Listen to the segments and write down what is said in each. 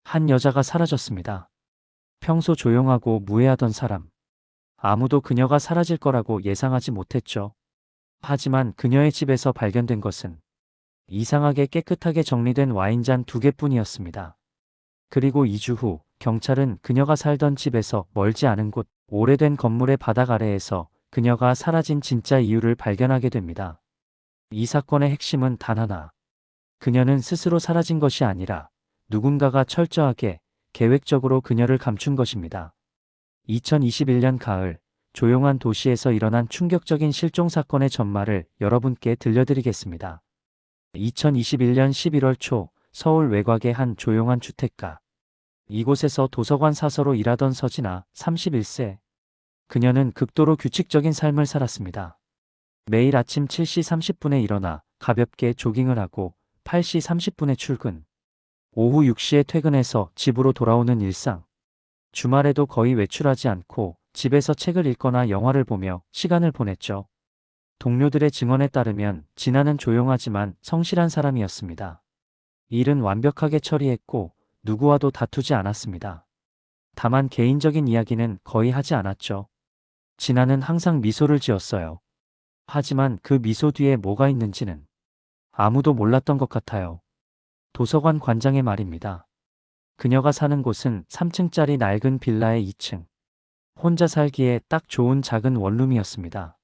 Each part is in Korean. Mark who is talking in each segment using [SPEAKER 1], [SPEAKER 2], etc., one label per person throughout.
[SPEAKER 1] 한 여자가 사라졌습니다. 평소 조용하고 무해하던 사람. 아무도 그녀가 사라질 거라고 예상하지 못했죠. 하지만 그녀의 집에서 발견된 것은 이상하게 깨끗하게 정리된 와인잔 2개뿐이었습니다. 그리고 2주 후 경찰은 그녀가 살던 집에서 멀지 않은 곳 오래된 건물의 바닥 아래에서 그녀가 사라진 진짜 이유를 발견하게 됩니다. 이 사건의 핵심은 단 하나. 그녀는 스스로 사라진 것이 아니라 누군가가 철저하게 계획적으로 그녀를 감춘 것입니다. 2021년 가을 조용한 도시에서 일어난 충격적인 실종 사건의 전말을 여러분께 들려드리겠습니다. 2021년 11월 초 서울 외곽의 한 조용한 주택가. 이곳에서 도서관 사서로 일하던 서진아 31세. 그녀는 극도로 규칙적인 삶을 살았습니다. 매일 아침 7시 30분에 일어나 가볍게 조깅을 하고 8시 30분에 출근. 오후 6시에 퇴근해서 집으로 돌아오는 일상. 주말에도 거의 외출하지 않고 집에서 책을 읽거나 영화를 보며 시간을 보냈죠. 동료들의 증언에 따르면 진아는 조용하지만 성실한 사람이었습니다. 일은 완벽하게 처리했고 누구와도 다투지 않았습니다. 다만 개인적인 이야기는 거의 하지 않았죠. 진아는 항상 미소를 지었어요. 하지만 그 미소 뒤에 뭐가 있는지는 아무도 몰랐던 것 같아요. 도서관 관장의 말입니다. 그녀가 사는 곳은 3층짜리 낡은 빌라의 2층. 혼자 살기에 딱 좋은 작은 원룸이었습니다.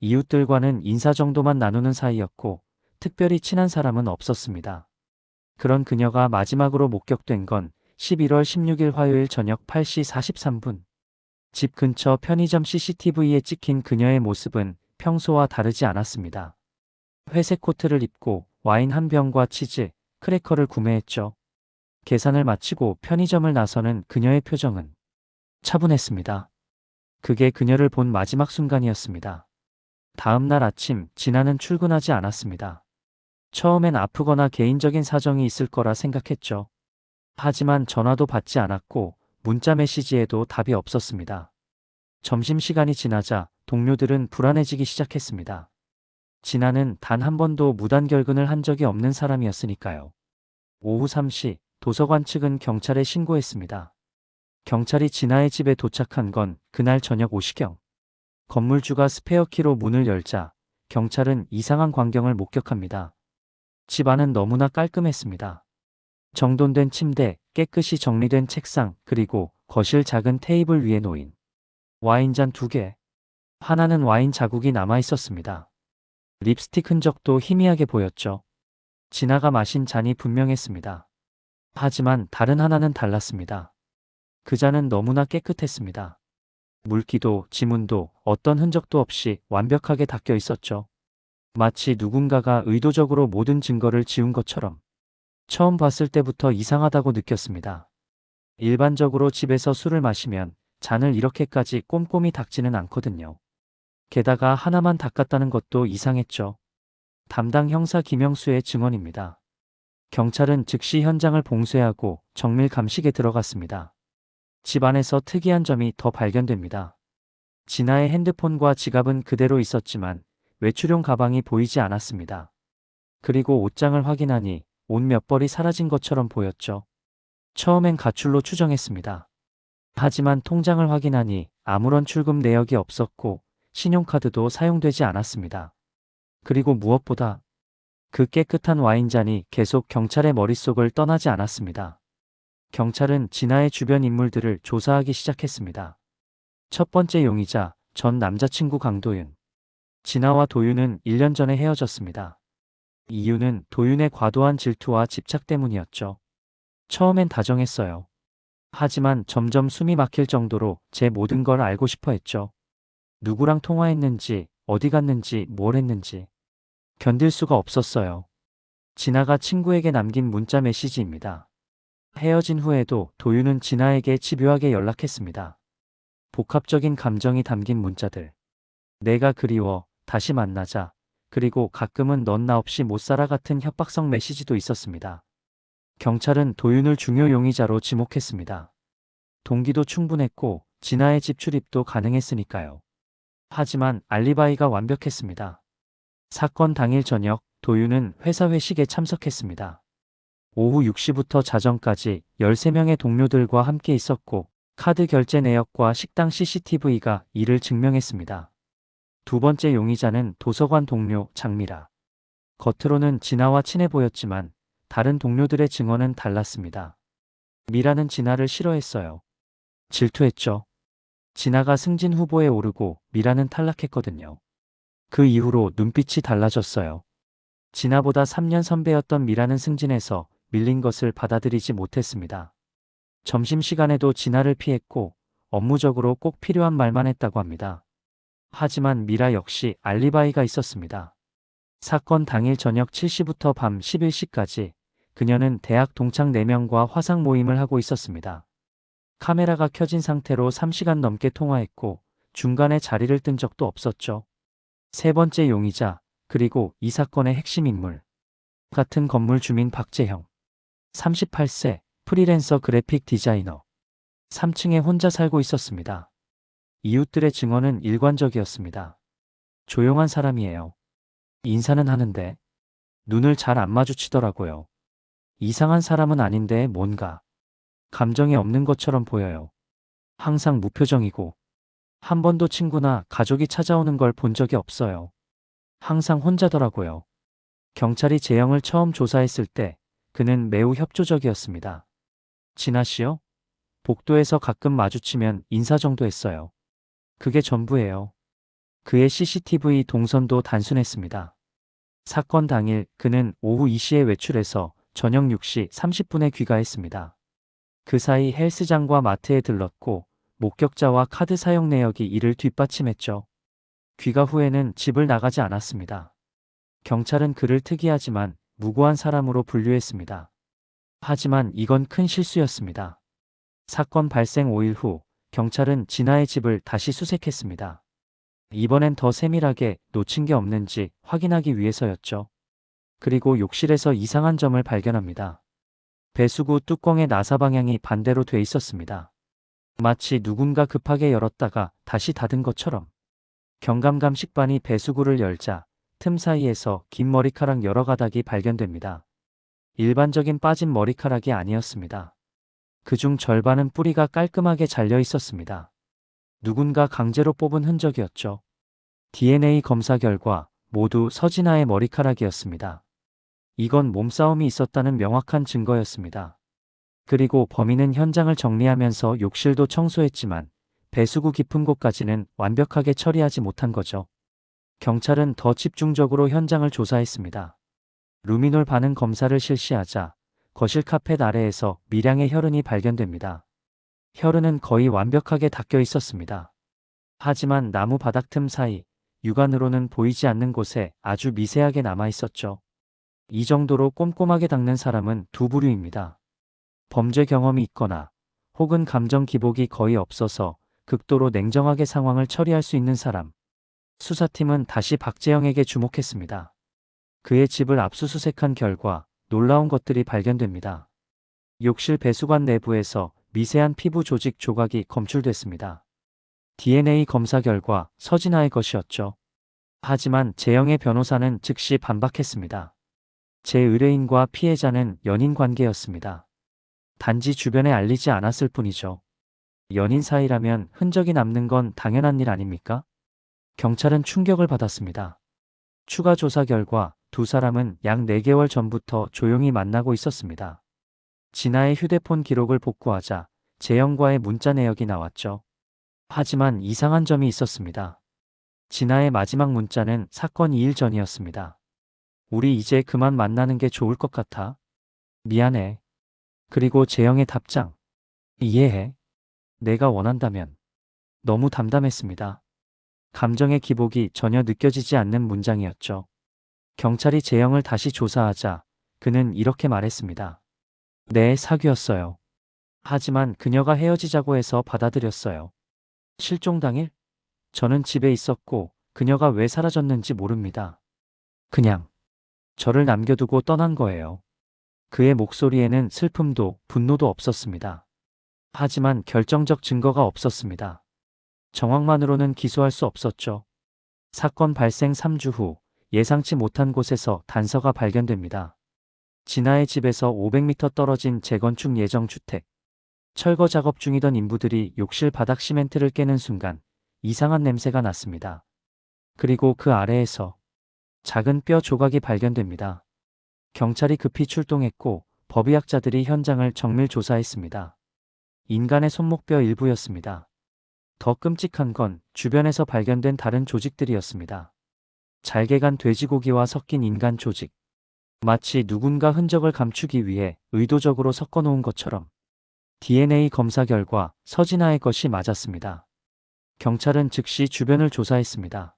[SPEAKER 1] 이웃들과는 인사 정도만 나누는 사이였고 특별히 친한 사람은 없었습니다. 그런 그녀가 마지막으로 목격된 건 11월 16일 화요일 저녁 8시 43분. 집 근처 편의점 CCTV에 찍힌 그녀의 모습은 평소와 다르지 않았습니다. 회색 코트를 입고 와인 한 병과 치즈, 크래커를 구매했죠. 계산을 마치고 편의점을 나서는 그녀의 표정은 차분했습니다. 그게 그녀를 본 마지막 순간이었습니다. 다음 날 아침 진아는 출근하지 않았습니다. 처음엔 아프거나 개인적인 사정이 있을 거라 생각했죠. 하지만 전화도 받지 않았고 문자 메시지에도 답이 없었습니다. 점심시간이 지나자 동료들은 불안해지기 시작했습니다. 진아는 단 한 번도 무단 결근을 한 적이 없는 사람이었으니까요. 오후 3시 도서관 측은 경찰에 신고했습니다. 경찰이 진아의 집에 도착한 건 그날 저녁 5시경. 건물주가 스페어키로 문을 열자 경찰은 이상한 광경을 목격합니다. 집 안은 너무나 깔끔했습니다. 정돈된 침대, 깨끗이 정리된 책상, 그리고 거실 작은 테이블 위에 놓인 와인잔 2개. 하나는 와인 자국이 남아 있었습니다. 립스틱 흔적도 희미하게 보였죠. 진아가 마신 잔이 분명했습니다. 하지만 다른 하나는 달랐습니다. 그 잔은 너무나 깨끗했습니다. 물기도 지문도 어떤 흔적도 없이 완벽하게 닦여 있었죠. 마치 누군가가 의도적으로 모든 증거를 지운 것처럼. 처음 봤을 때부터 이상하다고 느꼈습니다. 일반적으로 집에서 술을 마시면 잔을 이렇게까지 꼼꼼히 닦지는 않거든요. 게다가 하나만 닦았다는 것도 이상했죠. 담당 형사 김영수의 증언입니다. 경찰은 즉시 현장을 봉쇄하고 정밀 감식에 들어갔습니다. 집 안에서 특이한 점이 더 발견됩니다. 진아의 핸드폰과 지갑은 그대로 있었지만 외출용 가방이 보이지 않았습니다. 그리고 옷장을 확인하니 옷 몇 벌이 사라진 것처럼 보였죠. 처음엔 가출로 추정했습니다. 하지만 통장을 확인하니 아무런 출금 내역이 없었고 신용카드도 사용되지 않았습니다. 그리고 무엇보다 그 깨끗한 와인잔이 계속 경찰의 머릿속을 떠나지 않았습니다. 경찰은 진아의 주변 인물들을 조사하기 시작했습니다. 첫 번째 용의자, 전 남자친구 강도윤. 진아와 도윤은 1년 전에 헤어졌습니다. 이유는 도윤의 과도한 질투와 집착 때문이었죠. 처음엔 다정했어요. 하지만 점점 숨이 막힐 정도로 제 모든 걸 알고 싶어 했죠. 누구랑 통화했는지, 어디 갔는지, 뭘 했는지. 견딜 수가 없었어요. 진아가 친구에게 남긴 문자 메시지입니다. 헤어진 후에도 도윤은 진아에게 집요하게 연락했습니다. 복합적인 감정이 담긴 문자들. 내가 그리워, 다시 만나자. 그리고 가끔은 넌 나 없이 못 살아 같은 협박성 메시지도 있었습니다. 경찰은 도윤을 중요 용의자로 지목했습니다. 동기도 충분했고 진아의 집 출입도 가능했으니까요. 하지만 알리바이가 완벽했습니다. 사건 당일 저녁 도윤은 회사 회식에 참석했습니다. 오후 6시부터 자정까지 13명의 동료들과 함께 있었고 카드 결제 내역과 식당 CCTV가 이를 증명했습니다. 두 번째 용의자는 도서관 동료 장미라. 겉으로는 진아와 친해 보였지만 다른 동료들의 증언은 달랐습니다. 미라는 진아를 싫어했어요. 질투했죠. 진아가 승진 후보에 오르고 미라는 탈락했거든요. 그 이후로 눈빛이 달라졌어요. 진아보다 3년 선배였던 미라는 승진해서 밀린 것을 받아들이지 못했습니다. 점심시간에도 진아를 피했고 업무적으로 꼭 필요한 말만 했다고 합니다. 하지만 미라 역시 알리바이가 있었습니다. 사건 당일 저녁 7시부터 밤 11시까지 그녀는 대학 동창 4명과 화상 모임을 하고 있었습니다. 카메라가 켜진 상태로 3시간 넘게 통화했고 중간에 자리를 뜬 적도 없었죠. 세 번째 용의자, 그리고 이 사건의 핵심 인물. 같은 건물 주민 박재형. 38세, 프리랜서 그래픽 디자이너. 3층에 혼자 살고 있었습니다. 이웃들의 증언은 일관적이었습니다. 조용한 사람이에요. 인사는 하는데 눈을 잘 안 마주치더라고요. 이상한 사람은 아닌데 뭔가 감정이 없는 것처럼 보여요. 항상 무표정이고 한 번도 친구나 가족이 찾아오는 걸 본 적이 없어요. 항상 혼자더라고요. 경찰이 재형을 처음 조사했을 때 그는 매우 협조적이었습니다. 진아 씨요? 복도에서 가끔 마주치면 인사 정도 했어요. 그게 전부예요. 그의 CCTV 동선도 단순했습니다. 사건 당일 그는 오후 2시에 외출해서 저녁 6시 30분에 귀가했습니다. 그 사이 헬스장과 마트에 들렀고 목격자와 카드 사용 내역이 이를 뒷받침했죠. 귀가 후에는 집을 나가지 않았습니다. 경찰은 그를 특이하지만 무고한 사람으로 분류했습니다. 하지만 이건 큰 실수였습니다. 사건 발생 5일 후 경찰은 진아의 집을 다시 수색했습니다. 이번엔 더 세밀하게 놓친 게 없는지 확인하기 위해서였죠. 그리고 욕실에서 이상한 점을 발견합니다. 배수구 뚜껑의 나사 방향이 반대로 돼 있었습니다. 마치 누군가 급하게 열었다가 다시 닫은 것처럼. 경감감 식반이 배수구를 열자 틈 사이에서 긴 머리카락 여러 가닥이 발견됩니다. 일반적인 빠진 머리카락이 아니었습니다. 그중 절반은 뿌리가 깔끔하게 잘려 있었습니다. 누군가 강제로 뽑은 흔적이었죠. DNA 검사 결과 모두 서진아의 머리카락이었습니다. 이건 몸싸움이 있었다는 명확한 증거였습니다. 그리고 범인은 현장을 정리하면서 욕실도 청소했지만 배수구 깊은 곳까지는 완벽하게 처리하지 못한 거죠. 경찰은 더 집중적으로 현장을 조사했습니다. 루미놀 반응 검사를 실시하자 거실 카펫 아래에서 미량의 혈흔이 발견됩니다. 혈흔은 거의 완벽하게 닦여 있었습니다. 하지만 나무 바닥 틈 사이 육안으로는 보이지 않는 곳에 아주 미세하게 남아 있었죠. 이 정도로 꼼꼼하게 닦는 사람은 두 부류입니다. 범죄 경험이 있거나 혹은 감정 기복이 거의 없어서 극도로 냉정하게 상황을 처리할 수 있는 사람. 수사팀은 다시 박재형에게 주목했습니다. 그의 집을 압수수색한 결과 놀라운 것들이 발견됩니다. 욕실 배수관 내부에서 미세한 피부 조직 조각이 검출됐습니다. DNA 검사 결과 서진아의 것이었죠. 하지만 재형의 변호사는 즉시 반박했습니다. 제 의뢰인과 피해자는 연인 관계였습니다. 단지 주변에 알리지 않았을 뿐이죠. 연인 사이라면 흔적이 남는 건 당연한 일 아닙니까? 경찰은 충격을 받았습니다. 추가 조사 결과 두 사람은 약 4개월 전부터 조용히 만나고 있었습니다. 진아의 휴대폰 기록을 복구하자 재형과의 문자 내역이 나왔죠. 하지만 이상한 점이 있었습니다. 진아의 마지막 문자는 사건 2일 전이었습니다. 우리 이제 그만 만나는 게 좋을 것 같아. 미안해. 그리고 재형의 답장. 이해해. 내가 원한다면. 너무 담담했습니다. 감정의 기복이 전혀 느껴지지 않는 문장이었죠. 경찰이 재형을 다시 조사하자 그는 이렇게 말했습니다. 네, 사귀었어요. 하지만 그녀가 헤어지자고 해서 받아들였어요. 실종 당일? 저는 집에 있었고 그녀가 왜 사라졌는지 모릅니다. 그냥 저를 남겨두고 떠난 거예요. 그의 목소리에는 슬픔도 분노도 없었습니다. 하지만 결정적 증거가 없었습니다. 정황만으로는 기소할 수 없었죠. 사건 발생 3주 후 예상치 못한 곳에서 단서가 발견됩니다. 진아의 집에서 500m 떨어진 재건축 예정 주택. 철거 작업 중이던 인부들이 욕실 바닥 시멘트를 깨는 순간 이상한 냄새가 났습니다. 그리고 그 아래에서 작은 뼈 조각이 발견됩니다. 경찰이 급히 출동했고 법의학자들이 현장을 정밀 조사했습니다. 인간의 손목뼈 일부였습니다. 더 끔찍한 건 주변에서 발견된 다른 조직들이었습니다. 잘게간 돼지고기와 섞인 인간 조직. 마치 누군가 흔적을 감추기 위해 의도적으로 섞어놓은 것처럼. DNA 검사 결과 서진아의 것이 맞았습니다. 경찰은 즉시 주변을 조사했습니다.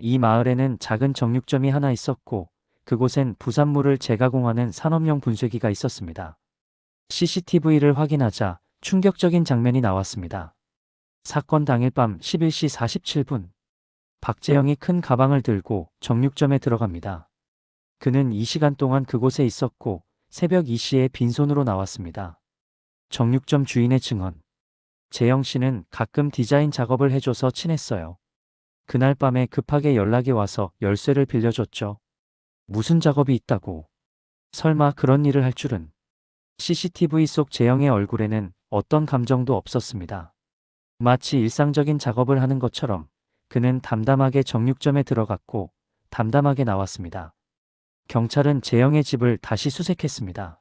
[SPEAKER 1] 이 마을에는 작은 정육점이 하나 있었고 그곳엔 부산물을 재가공하는 산업용 분쇄기가 있었습니다. CCTV를 확인하자 충격적인 장면이 나왔습니다. 사건 당일 밤 11시 47분. 박재영이 큰 가방을 들고 정육점에 들어갑니다. 그는 이 시간 동안 그곳에 있었고 새벽 2시에 빈손으로 나왔습니다. 정육점 주인의 증언. 재영 씨는 가끔 디자인 작업을 해줘서 친했어요. 그날 밤에 급하게 연락이 와서 열쇠를 빌려줬죠. 무슨 작업이 있다고. 설마 그런 일을 할 줄은. CCTV 속 재영의 얼굴에는 어떤 감정도 없었습니다. 마치 일상적인 작업을 하는 것처럼 그는 담담하게 정육점에 들어갔고 담담하게 나왔습니다. 경찰은 재영의 집을 다시 수색했습니다.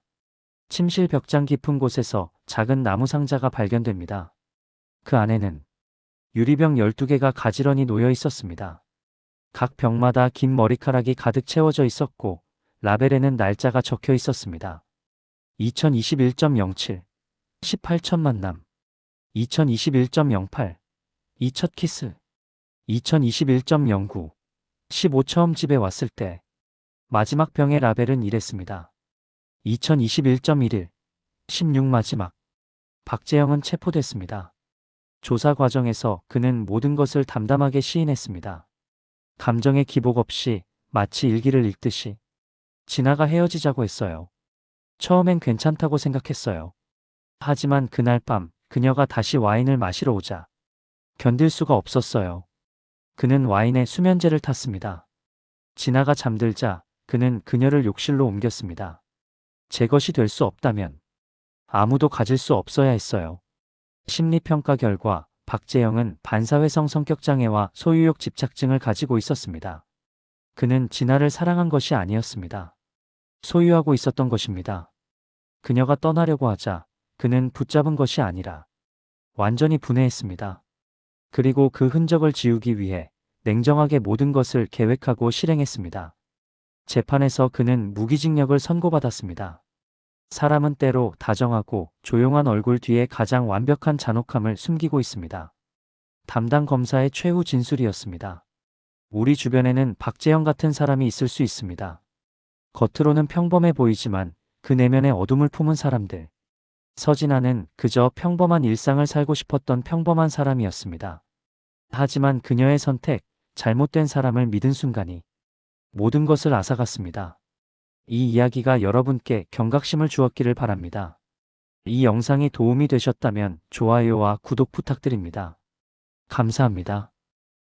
[SPEAKER 1] 침실 벽장 깊은 곳에서 작은 나무 상자가 발견됩니다. 그 안에는 유리병 12개가 가지런히 놓여 있었습니다. 각 병마다 긴 머리카락이 가득 채워져 있었고 라벨에는 날짜가 적혀 있었습니다. 2021.07 18첫 만남 2021.08 이 첫 키스 2021.09 15 처음 집에 왔을 때 마지막 병의 라벨은 이랬습니다. 2021.11 16 마지막. 박재영은 체포됐습니다. 조사 과정에서 그는 모든 것을 담담하게 시인했습니다. 감정의 기복 없이 마치 일기를 읽듯이. 진아가 헤어지자고 했어요. 처음엔 괜찮다고 생각했어요. 하지만 그날 밤 그녀가 다시 와인을 마시러 오자 견딜 수가 없었어요. 그는 와인에 수면제를 탔습니다. 진아가 잠들자 그는 그녀를 욕실로 옮겼습니다. 제 것이 될 수 없다면 아무도 가질 수 없어야 했어요. 심리평가 결과 박재영은 반사회성 성격장애와 소유욕 집착증을 가지고 있었습니다. 그는 진아를 사랑한 것이 아니었습니다. 소유하고 있었던 것입니다. 그녀가 떠나려고 하자 그는 붙잡은 것이 아니라 완전히 분해했습니다. 그리고 그 흔적을 지우기 위해 냉정하게 모든 것을 계획하고 실행했습니다. 재판에서 그는 무기징역을 선고받았습니다. 사람은 때로 다정하고 조용한 얼굴 뒤에 가장 완벽한 잔혹함을 숨기고 있습니다. 담당 검사의 최후 진술이었습니다. 우리 주변에는 박재영 같은 사람이 있을 수 있습니다. 겉으로는 평범해 보이지만 그 내면에 어둠을 품은 사람들. 서진아는 그저 평범한 일상을 살고 싶었던 평범한 사람이었습니다. 하지만 그녀의 선택, 잘못된 사람을 믿은 순간이 모든 것을 앗아갔습니다. 이 이야기가 여러분께 경각심을 주었기를 바랍니다. 이 영상이 도움이 되셨다면 좋아요와 구독 부탁드립니다. 감사합니다.